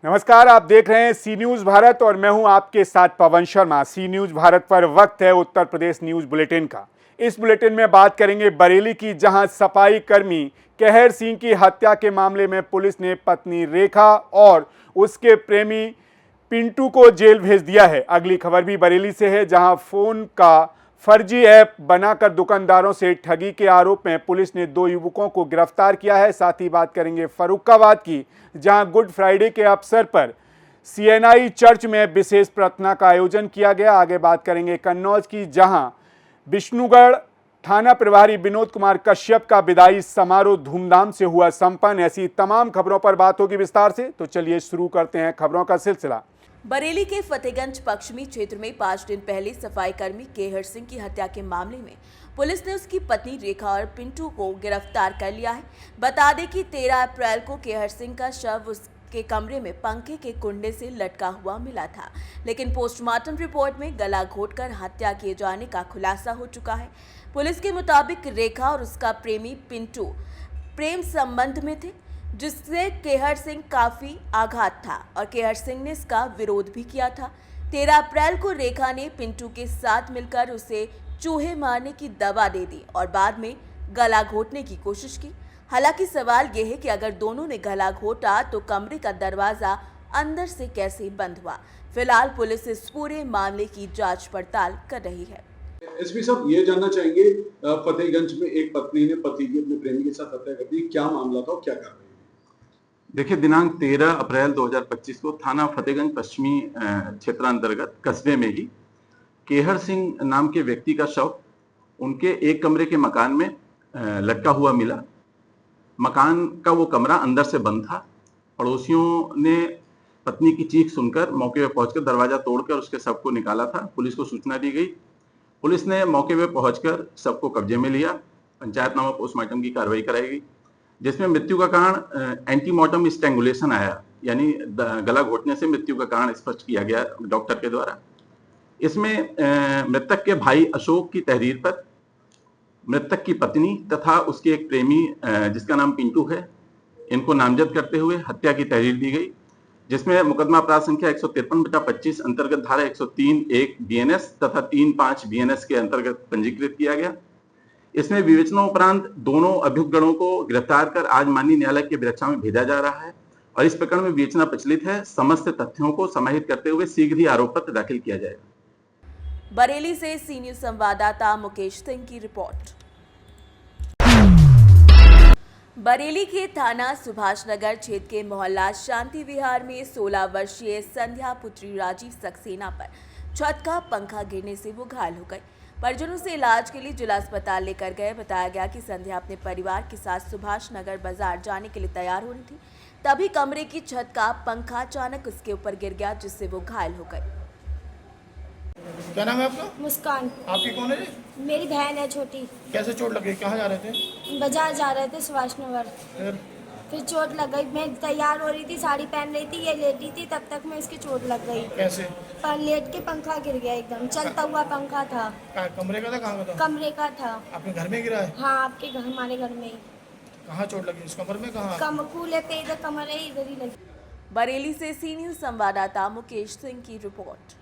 नमस्कार, आप देख रहे हैं सी न्यूज भारत और मैं हूं आपके साथ पवन शर्मा। सी न्यूज भारत पर वक्त है उत्तर प्रदेश न्यूज बुलेटिन का। इस बुलेटिन में बात करेंगे बरेली की, जहां सफाई कर्मी कहर सिंह की हत्या के मामले में पुलिस ने पत्नी रेखा और उसके प्रेमी पिंटू को जेल भेज दिया है। अगली खबर भी बरेली से है, जहां फोन का फर्जी ऐप बनाकर दुकानदारों से ठगी के आरोप में पुलिस ने 2 युवकों को गिरफ्तार किया है। साथ ही बात करेंगे फर्रुखाबाद की, जहां गुड फ्राइडे के अवसर पर सीएनआई चर्च में विशेष प्रार्थना का आयोजन किया गया। आगे बात करेंगे कन्नौज की, जहां विष्णुगढ़ थाना प्रभारी विनोद कुमार कश्यप का विदाई समारोह धूमधाम से हुआ संपन्न। ऐसी तमाम खबरों पर बात होगी विस्तार से, तो चलिए शुरू करते हैं खबरों का सिलसिला। बरेली के फतेहगंज पश्चिमी क्षेत्र में 5 दिन पहले सफाई कर्मी कहर सिंह की हत्या के मामले में पुलिस ने उसकी पत्नी रेखा और पिंटू को गिरफ्तार कर लिया है। बता दें कि 13 अप्रैल को कहर सिंह का शव उसके कमरे में पंखे के कुंडे से लटका हुआ मिला था, लेकिन पोस्टमार्टम रिपोर्ट में गला घोंटकर हत्या किए जाने का खुलासा हो चुका है। पुलिस के मुताबिक रेखा और उसका प्रेमी पिंटू प्रेम संबंध में थे, जिससे कहर सिंह काफी आघात था और कहर सिंह ने इसका विरोध भी किया था। 13 अप्रैल को रेखा ने पिंटू के साथ मिलकर उसे चूहे मारने की दवा दे दी और बाद में गला घोंटने की कोशिश की। हालांकि सवाल यह है कि अगर दोनों ने गला घोंटा तो कमरे का दरवाजा अंदर से कैसे बंद हुआ। फिलहाल पुलिस इस पूरे मामले की जांच पड़ताल कर रही है। एसपी साहब, ये जानना चाहेंगे, फतेहगंज में एक पत्नी ने पति की अपने प्रेमी के साथ हत्या कर दी, क्या मामला था और क्या कार्रवाई? देखिए, दिनांक 13 अप्रैल 2025 को थाना फतेहगंज पश्चिमी क्षेत्रांतर्गत कस्बे में ही कहर सिंह नाम के व्यक्ति का शव उनके एक कमरे के मकान में लटका हुआ मिला। मकान का वो कमरा अंदर से बंद था। पड़ोसियों ने पत्नी की चीख सुनकर मौके पर पहुंचकर दरवाजा तोड़कर उसके शव को निकाला था। पुलिस को सूचना दी गई। पुलिस ने मौके पर पहुंचकर शव को कब्जे में लिया। पंचायतनामा पोस्टमार्टम की कार्रवाई कराई गई, जिसमें मृत्यु का कारण एंटीमॉर्टम स्ट्रैंगुलेशन आया, यानी गला घोंटने से मृत्यु का कारण स्पष्ट किया गया डॉक्टर के द्वारा। इसमें मृतक के भाई अशोक की तहरीर पर मृतक की पत्नी तथा उसके एक प्रेमी जिसका नाम पिंटू है, इनको नामजद करते हुए हत्या की तहरीर दी गई, जिसमें मुकदमा अपराध संख्या 153/25 अंतर्गत धारा 103(1) BNS तथा 3(5) BNS के अंतर्गत पंजीकृत किया गया। इसमें विवेचनोपरांत दोनों अभियुक्तगणों को गिरफ्तार कर आज माननीय न्यायालय के विरक्षा में भेजा जा रहा है और इस प्रकरण में विवेचना प्रचलित है। समस्त तथ्यों को समाहित करते हुए शीघ्र ही आरोप पत्र दाखिल किया जाएगा। बरेली से सी न्यूज संवाददाता मुकेश सिंह की रिपोर्ट। बरेली के थाना सुभाष नगर क्षेत्र के मोहल्ला शांति विहार में 16 वर्षीय संध्या पुत्री राजीव सक्सेना पर छत का पंखा गिरने से वो घायल हो गई। परिजनों से इलाज के लिए जिला अस्पताल लेकर गए। बताया गया कि संध्या अपने परिवार के साथ सुभाष नगर बाजार जाने के लिए तैयार हो रही थी, तभी कमरे की छत का पंखा अचानक उसके ऊपर गिर गया, जिससे वो घायल हो गई। क्या नाम है आपका? मुस्कान। आपकी कौन है? मेरी बहन है छोटी। कैसे चोट लगी? कहाँ जा रहे थे? बाजार जा रहे थे सुभाष नगर। फिर चोट लग गई। मैं तैयार हो रही थी, साड़ी पहन रही थी, ये लेटी थी, तब तक मैं इसकी चोट लग गई। कैसे? पर लेट के पंखा गिर गया, एकदम चलता हुआ पंखा था। कमरे का था? कहाँ का था? कमरे का था। आपके घर में गिरा है? हाँ, आपके घर, हमारे घर में ही। कहाँ चोट लगी? इस कमर में? कहाँ? कूले पे इधर कमर है, इधर ही लगी। बरेली से सी न्यूज संवाददाता मुकेश सिंह की रिपोर्ट।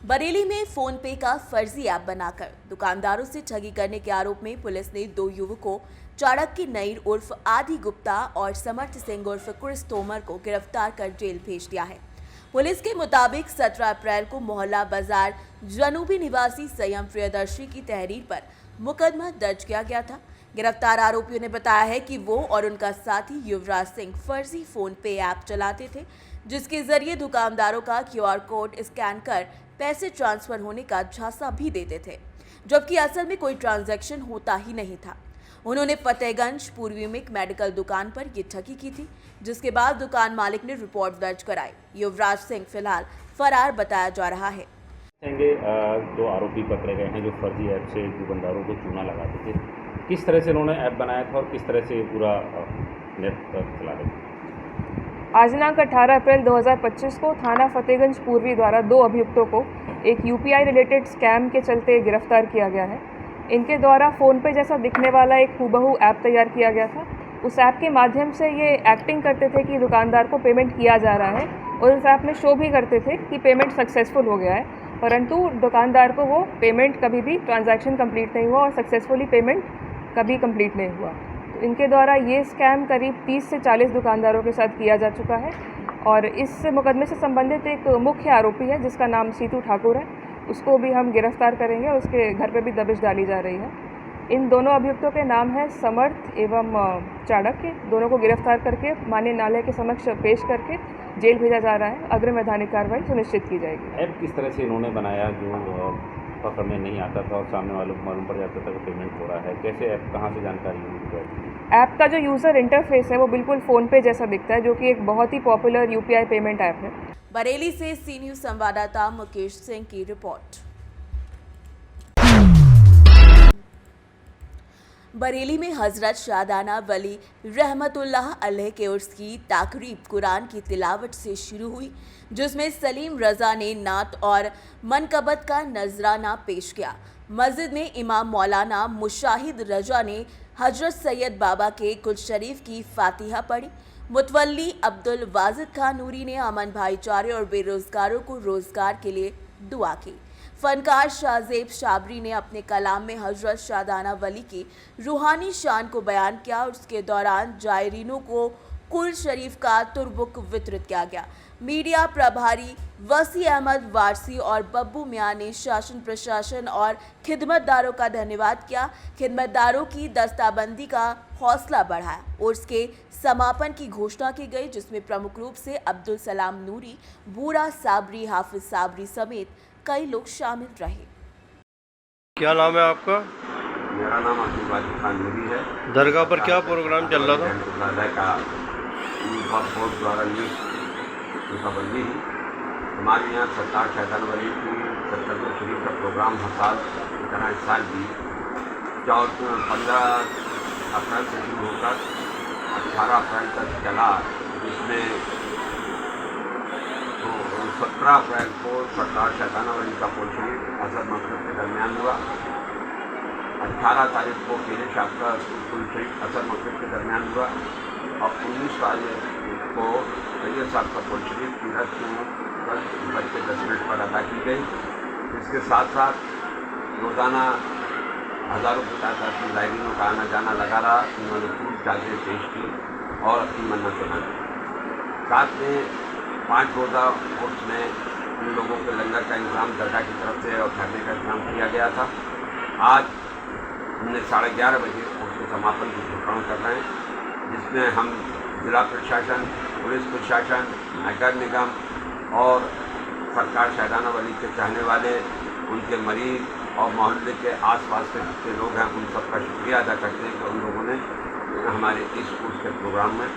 बरेली में फोन पे का फर्जी ऐप बनाकर दुकानदारों से ठगी करने के आरोप में पुलिस ने 2 युवकों चाणक्य नईर उर्फ आदि गुप्ता और समर्थ सिंह उर्फ क्रिस तोमर को गिरफ्तार कर जेल भेज दिया है। पुलिस के मुताबिक 17 अप्रैल को मोहल्ला बाजार जनूबी निवासी संयम प्रियदर्शी की तहरीर पर मुकदमा दर्ज किया गया था। गिरफ्तार आरोपियों ने बताया है कि वो और उनका साथी युवराज सिंह फर्जी फोन पे ऐप चलाते थे, जिसके जरिए दुकानदारों का QR कोड स्कैन कर पैसे ट्रांसफर होने का झांसा भी देते थे, जबकि असल में कोई ट्रांजैक्शन होता ही नहीं था। उन्होंने फतेहगंज पूर्वी में एक मेडिकल दुकान पर ये ठगी की थी, जिसके बाद दुकान मालिक ने रिपोर्ट दर्ज कराई। युवराज सिंह फिलहाल फरार बताया जा रहा है। 2 आरोपी पकड़े गए हैं जो फर्जी ऐप से दुकानदारों को चूना लगाते थे। किस तरह से उन्होंने ऐप बनाया था और किस तरह से पूरा नेट पर चला रहे थे? आज दिनांक 18 अप्रैल 2025 को थाना फतेहगंज पूर्वी द्वारा 2 अभियुक्तों को एक UPI रिलेटेड स्कैम के चलते गिरफ्तार किया गया है। इनके द्वारा फ़ोन पे जैसा दिखने वाला एक हूबहू ऐप तैयार किया गया था, उस ऐप के माध्यम से ये एक्टिंग करते थे कि दुकानदार को पेमेंट किया जा रहा है और उस ऐप में शो भी करते थे कि पेमेंट सक्सेसफुल हो गया है, परंतु दुकानदार को वो पेमेंट कभी भी ट्रांजैक्शन कंप्लीट नहीं हुआ और सक्सेसफुली पेमेंट कभी कंप्लीट नहीं हुआ। तो इनके द्वारा ये स्कैम करीब 30 से 40 दुकानदारों के साथ किया जा चुका है और इस मुकदमे से संबंधित एक मुख्य आरोपी है जिसका नाम सीतू ठाकुर है, उसको भी हम गिरफ्तार करेंगे और उसके घर पे भी दबिश डाली जा रही है। इन दोनों अभियुक्तों के नाम है समर्थ एवं चाणक्य। दोनों को गिरफ्तार करके माननीय न्यायालय के समक्ष पेश करके जेल भेजा जा रहा है। अग्रिम वैधानिक कार्रवाई सुनिश्चित की जाएगी। ऐप किस तरह से इन्होंने बनाया जो पकड़ में नहीं आता था और सामने वालों को मालूम पड़ जाता था कि पेमेंट हो रहा है? कैसे ऐप, कहाँ से जानकारी मिली? ऐप का जो यूज़र इंटरफेस है वो बिल्कुल फ़ोनपे जैसा दिखता है, जो कि एक बहुत ही पॉपुलर यूपीआई पेमेंट ऐप है। बरेली से सी न्यूज़ संवाददाता मुकेश सिंह की रिपोर्ट। बरेली में हजरत शादाना वली रहमतुल्लाह अलैह के उर्स की ताकरीब कुरान की तिलावत से शुरू हुई, जिसमें सलीम रजा ने नात और मनकबत का नजराना पेश किया। मस्जिद में इमाम मौलाना मुशाहिद रजा ने हजरत सैयद बाबा के कुल शरीफ की फातिहा पढ़ी। मुतवल्ली अब्दुल वाजिद खान नूरी ने अमन, भाईचारे और बेरोजगारों को रोजगार के लिए दुआ की। फनकार शाहजेब शाबरी ने अपने कलाम में हजरत शादाना वली की रूहानी शान को बयान किया और उसके दौरान जायरीनों को कुल शरीफ का तुरबुक वितरित किया गया। मीडिया प्रभारी वसी अहमद वारसी और बब्बू मियां ने शासन प्रशासन और खिदमतदारों का धन्यवाद किया। खिदमतदारों की दस्ताबंदी का हौसला बढ़ाया और उसके समापन की घोषणा की गई, जिसमें प्रमुख रूप से अब्दुल सलाम नूरी, बूढ़ा साबरी, हाफिज साबरी समेत कई लोग शामिल रहे। क्या नाम है आपका? मेरा नाम अब्दुल वाजिद खान नूरी है। दरगाह पर क्या प्रोग्राम चल रहा था? द्वारा बंदी हुई। हमारे यहाँ सरकार शैतान वली की 70वें शरीफ का प्रोग्राम हर साल की तरह इस साल भी 15 अप्रैल से शुरू होकर 18 अप्रैल तक चला, जिसमें 17 अप्रैल को सरकार शैताना वली का कुल शरीफ असर मकसद के दरमियान हुआ। 18 तारीख को पीर शाह का कुल शरीफ असर मकसद के दरमियान हुआ और 19 तारीख को सैयद साहब का कुल शरीफ की रस्म 10:10 पर अदा की गई। इसके साथ साथ रोज़ाना हज़ारों की तादाद में ज़ायरीनों का आना जाना लगा रहा। उन्होंने पूरी चादरें पेश की और अपनी मन्नत मांगी। साथ में 5 रोज़ा कोर्स में उन लोगों के लंगर का इंतजाम दरगाह की तरफ से और ठहरने का इंतजाम किया गया था। आज हमने 11:30 बजे उसके समापन की घोषणा कर रहे हैं, जिसमें हम जिला प्रशासन, पुलिस प्रशासन, नगर निगम और सरकार शैताना वली के चाहने वाले, उनके मरीज और मोहल्ले के आसपास के जितने लोग हैं, उन सबका शुक्रिया अदा करते हैं कि उन लोगों ने हमारे इस कोर्स के प्रोग्राम में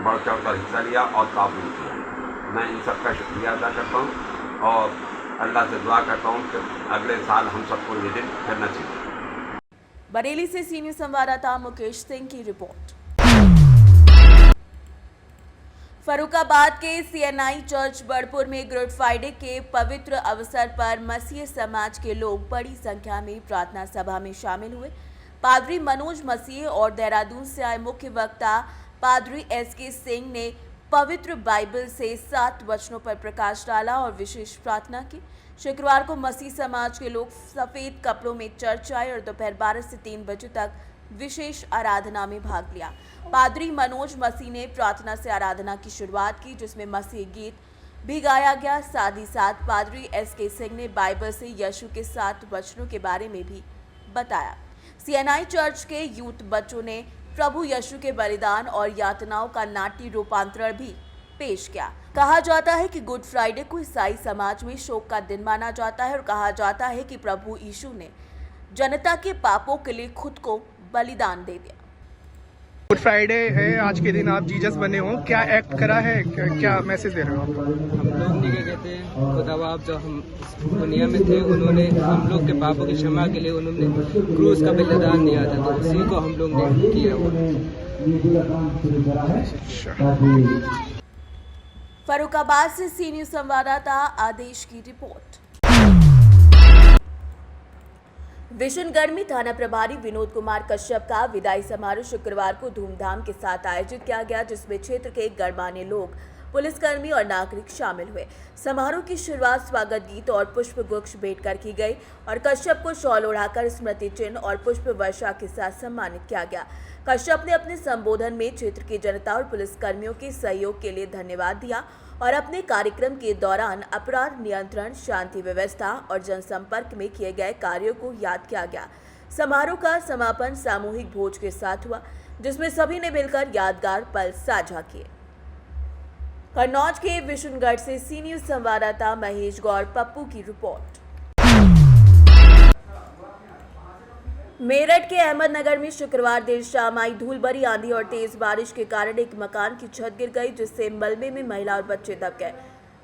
बढ़ चढ़ कर हिस्सा लिया और ताउन किया। मैं इन सबका शुक्रिया अदा करता हूँ और अल्लाह से दुआ करता हूँ कि अगले साल हम सबको ये दिन फिर नसीब हो। बरेली से सी न्यूज़ संवाददाता मुकेश सिंह की रिपोर्ट। फरुखाबाद के सीएनआई चर्च बड़पुर में गुड फ्राइडे के पवित्र अवसर पर मसीह समाज के लोग बड़ी संख्या में प्रार्थना सभा में शामिल हुए। पादरी मनोज मसीह और देहरादून से आए मुख्य वक्ता पादरी एसके सिंह ने पवित्र बाइबल से 7 वचनों पर प्रकाश डाला और विशेष प्रार्थना की। शुक्रवार को मसीह समाज के लोग सफ़ेद कपड़ों में चर्च आए और दोपहर 12 से 3 बजे तक विशेष आराधना में भाग लिया। पादरी मनोज मसीह ने प्रार्थना से आराधना की शुरुआत की, जिसमें मसीह गीत भी गाया गया। साथ ही साथ पादरी एसके सिंह ने बाइबल से यीशु के 7 वचनों के बारे में भी बताया। सीएनआई चर्च के यूथ बच्चों ने प्रभु यीशु के बलिदान और यातनाओं का नाट्य रूपांतरण भी पेश किया। कहा जाता है कि गुड फ्राइडे को ईसाई समाज में शोक का दिन माना जाता है और कहा जाता है कि प्रभु यीशु ने जनता के पापों के लिए खुद को बलिदान दे दिया। गुड फ्राइडे है, आज के दिन आप जीसस बने हो, क्या एक्ट करा है, क्या मैसेज दे रहे हो? हम लोग नहीं कहते हैं, खुदा बाप जो हम दुनिया में थे, उन्होंने हम लोग के पापों की क्षमा के लिए उन्होंने क्रूस का बलिदान दिया था, तो उसी को हम लोग ने किया हुआ। फरुखाबाद से सी न्यूज़ संवाददाता आदेश की रिपोर्ट। विशुनगढ़ में थाना प्रभारी विनोद कुमार कश्यप का विदाई समारोह शुक्रवार को धूमधाम के साथ आयोजित किया गया, जिसमें क्षेत्र के गणमान्य लोग, पुलिसकर्मी और नागरिक शामिल हुए। समारोह की शुरुआत स्वागत गीत और पुष्प गुच्छ भेंट कर की गई और कश्यप को शॉल ओढ़ाकर स्मृति चिन्ह और पुष्प वर्षा के साथ सम्मानित किया गया। कश्यप ने अपने संबोधन में क्षेत्र की जनता और पुलिसकर्मियों के सहयोग के लिए धन्यवाद दिया और अपने कार्यक्रम के दौरान अपराध नियंत्रण, शांति व्यवस्था और जनसंपर्क में किए गए कार्यों को याद किया गया। समारोह का समापन सामूहिक भोज के साथ हुआ, जिसमें सभी ने मिलकर यादगार पल साझा किए। कन्नौज के विशुनगढ़ से सी न्यूज संवाददाता महेश गौर पप्पू की रिपोर्ट। मेरठ के अहमदनगर में शुक्रवार देर शाम आई धूल भरी आंधी और तेज बारिश के कारण एक मकान की छत गिर गई, जिससे मलबे में महिला और बच्चे दब गए।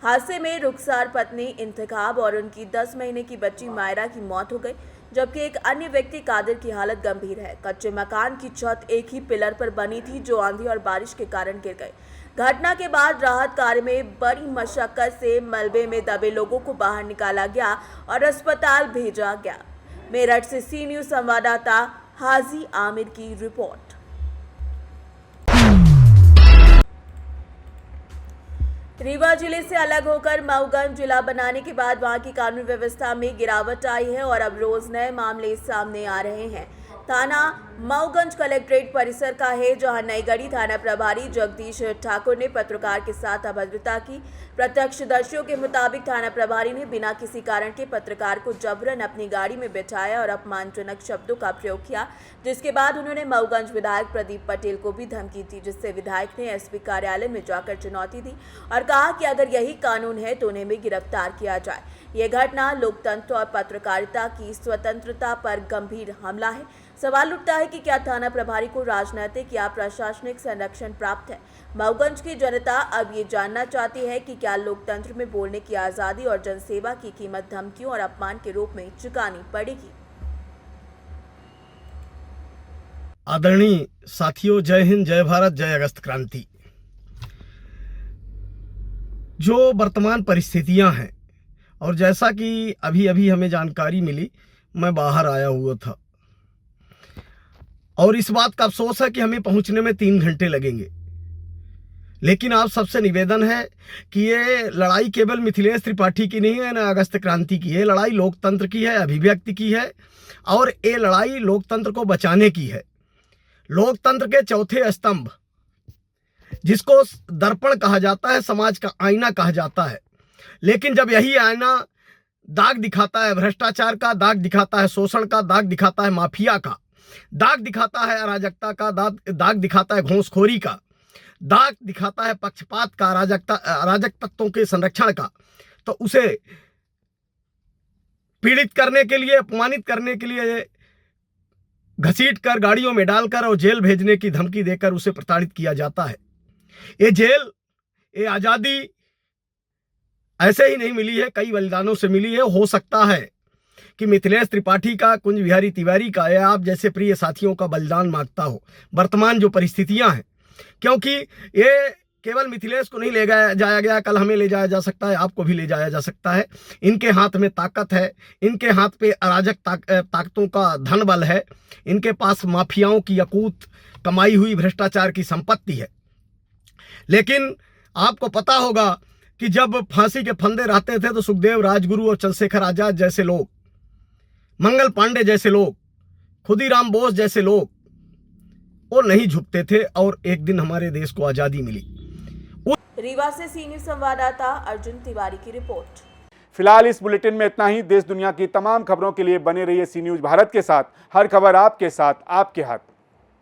हादसे में रुखसार पत्नी इंतखाब और उनकी 10 महीने की बच्ची मायरा की मौत हो गई, जबकि एक अन्य व्यक्ति कादिर की हालत गंभीर है। कच्चे मकान की छत एक ही पिलर पर बनी थी, जो आंधी और बारिश के कारण गिर गई। घटना के बाद राहत कार्य में बड़ी मशक्कत से मलबे में दबे लोगों को बाहर निकाला गया और अस्पताल भेजा गया। मेरठ से सी न्यूज संवाददाता हाजी आमिर की रिपोर्ट। रीवा जिले से अलग होकर मऊगंज जिला बनाने के बाद वहां की कानून व्यवस्था में गिरावट आई है और अब रोज नए मामले सामने आ रहे हैं। थाना मऊगंज कलेक्ट्रेट परिसर का है, जहां नईगढ़ी थाना प्रभारी जगदीश ठाकुर ने पत्रकार के साथ अभद्रता की। प्रत्यक्षदर्शियों के मुताबिक थाना प्रभारी ने बिना किसी कारण के पत्रकार को जबरन अपनी गाड़ी में बिठाया और अपमानजनक शब्दों का प्रयोग किया, जिसके बाद उन्होंने मऊगंज विधायक प्रदीप पटेल को भी धमकी दी, जिससे विधायक ने एसपी कार्यालय में जाकर चुनौती दी और कहा कि अगर यही कानून है तो उन्हें भी गिरफ्तार किया जाए। ये घटना लोकतंत्र और पत्रकारिता की स्वतंत्रता पर गंभीर हमला है। सवाल उठता है कि क्या थाना प्रभारी को राजनीतिक या प्रशासनिक संरक्षण प्राप्त है। मऊगंज की जनता अब ये जानना चाहती है कि क्या लोकतंत्र में बोलने की आज़ादी और जनसेवा की कीमत धमकियों और अपमान के रूप में चुकानी पड़ेगी। आदरणीय साथियों, जय हिंद, जय भारत, जय अगस्त क्रांति। जो वर्तमान परिस्थितियां हैं और जैसा कि अभी अभी हमें जानकारी मिली, मैं बाहर आया हुआ था और इस बात का अफसोस है कि हमें पहुंचने में 3 घंटे लगेंगे। लेकिन आप सबसे निवेदन है कि ये लड़ाई केवल मिथिलेश त्रिपाठी की नहीं है, न अगस्त क्रांति की है। लड़ाई लोकतंत्र की है, अभिव्यक्ति की है और ये लड़ाई लोकतंत्र को बचाने की है। लोकतंत्र के चौथे स्तंभ, जिसको दर्पण कहा जाता है, समाज का आईना कहा जाता है, लेकिन जब यही आईना दाग दिखाता है भ्रष्टाचार का, दाग दिखाता है शोषण का, दाग दिखाता है माफिया का, दाग दिखाता है अराजकता का, दाग दिखाता है घूसखोरी का, दाग दिखाता है पक्षपात का, अराजक तत्वों के संरक्षण का, तो उसे पीड़ित करने के लिए, अपमानित करने के लिए घसीट कर गाड़ियों में डालकर और जेल भेजने की धमकी देकर उसे प्रताड़ित किया जाता है। ये जेल, ये आज़ादी ऐसे ही नहीं मिली है, कई बलिदानों से मिली है। हो सकता है कि मिथिलेश त्रिपाठी का, कुंज बिहारी तिवारी का या आप जैसे प्रिय साथियों का बलिदान मांगता हो वर्तमान जो परिस्थितियां हैं, क्योंकि ये केवल मिथिलेश को नहीं ले जाया गया, कल हमें ले जाया जा सकता है, आपको भी ले जाया जा सकता है। इनके हाथ में ताकत है, इनके हाथ पे अराजक ताकतों का धन बल है, इनके पास माफियाओं की अकूत कमाई हुई भ्रष्टाचार की संपत्ति है। लेकिन आपको पता होगा कि जब फांसी के फंदे रहते थे तो सुखदेव राजगुरु और चंद्रशेखर आजाद जैसे लोग, मंगल पांडे जैसे लोग, खुदीराम बोस जैसे लोग वो नहीं झुकते थे और एक दिन हमारे देश को आज़ादी मिली। रीवा से सी न्यूज संवाददाता अर्जुन तिवारी की रिपोर्ट। फिलहाल इस बुलेटिन में इतना ही। देश दुनिया की तमाम खबरों के लिए बने रहिए सी न्यूज भारत के साथ। हर खबर आपके साथ, आपके हाथ।